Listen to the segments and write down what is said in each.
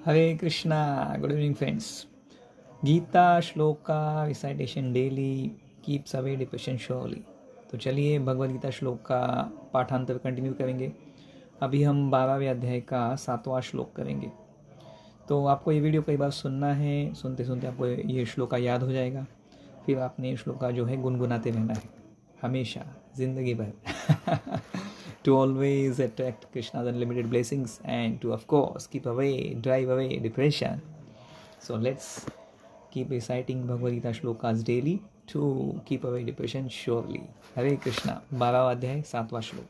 Hare Krishna. Good evening, friends. Gita shloka recitation daily keeps away depression surely. तो चलिए भगवद गीता श्लोक का पाठांतर कंटिन्यू करेंगे। अभी हम 12वें अध्याय का 7वां श्लोक करेंगे। तो आपको ये वीडियो कई बार सुनना है, सुनते सुनते आपको ये श्लोका याद हो जाएगा। फिर आपने ये श्लोका जो है गुनगुनाते रहना है हमेशा ज़िंदगी भर to always attract Krishna's unlimited blessings and to, of course, drive away depression. So let's keep reciting Bhagavad Gita shlokas daily to keep away depression surely. Hare Krishna. 12वां अध्याय 7वां श्लोक.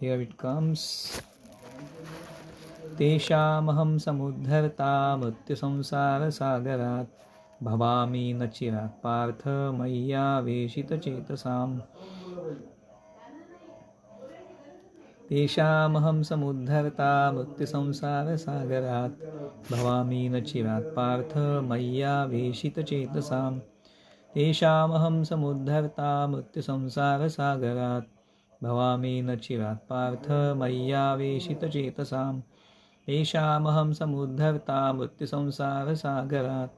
Here it comes. तेषामहं समुद्धर्ता मृत्युसंसारसागरात् भवामि न चिरात् पार्थ मय्यावेशितचेतसाम्। तेषामहं समुद्धर्ता मृत्युसंसारसागरात् भवामि न चिरात् पार्थ मय्यावेशितचेतसाम्। तेषामहं समुद्धर्ता मृत्युसंसारसागरात् भवामि न चिरात् पार्थ मय्यावेशितचेतसाम्। तेषामहं समुद्धर्ता मृत्युसंसारसागरात्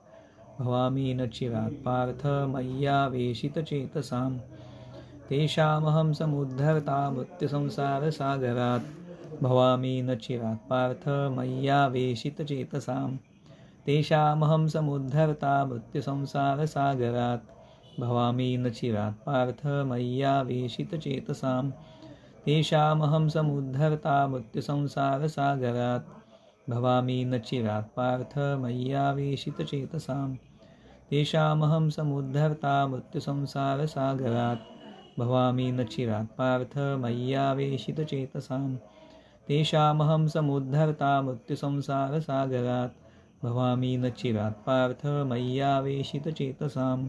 भवामि न चिरात् पार्थ मय्यावेशितचेतसाम्। तेषामहं समुद्धर्ता मृत्युसंसारसागरात् भवामि न चिरात् पार्थ मय्यावेशितचेतसाम्। तेषामहं समुद्धर्ता मृत्युसंसारसागरात् भवामि न चिरात् पार्थ मय्यावेशितचेतसाम्। तेषामहं समुद्धर्ता मृत्युसंसारसागरात् भवामि न चिरात् पार्थ मय्यावेशितचेतसाम्। तेषामहं समुद्धर्ता मृत्युसंसारसागरात् भवामि न चिरात् पार्थ मय्यावेशितचेतसाम्। तेषामहं समुद्धर्ता मृत्युसंसारसागरात् भवामि न चिरात् पार्थ मय्यावेशितचेतसाम्।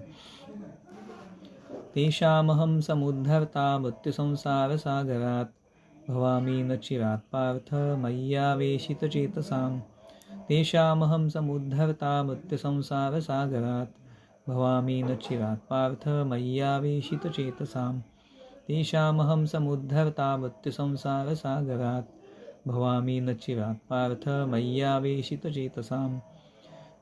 तेषामहं समुद्धर्ता मृत्युसंसारसागरात् भवामि न चिरात् पार्थ मय्यावेशितचेतसाम्। तेषामहं समुद्धर्ता मृत्युसंसारसागरात् भवामि न चिरात् पार्थ मय्यावेशितचेतसाम्। तेषामहं समुद्धर्ता मृत्युसंसारसागरात् भवामि न चिरात् पार्थ मय्यावेशितचेतसाम्।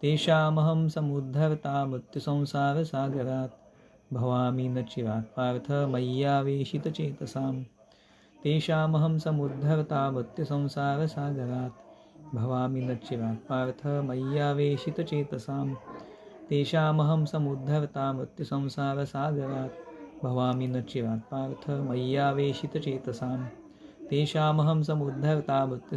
तेषामहं समुद्धर्ता मृत्युसंसारसागरात् भवामि न चिरात् पार्थ मय्यावेशितचेतसाम्। तेषामहं समुद्धर्ता मृत्युसंसारसागरात् भवामि न चिरात् पार्थ मय्यावेशितचेतसाम्। तेषामहं समुद्धर्ता मृत्युसंसारसागरात् भवामि न चिरात् पार्थ मय्यावेशितचेतसाम्। तेषामहं समुद्धर्ता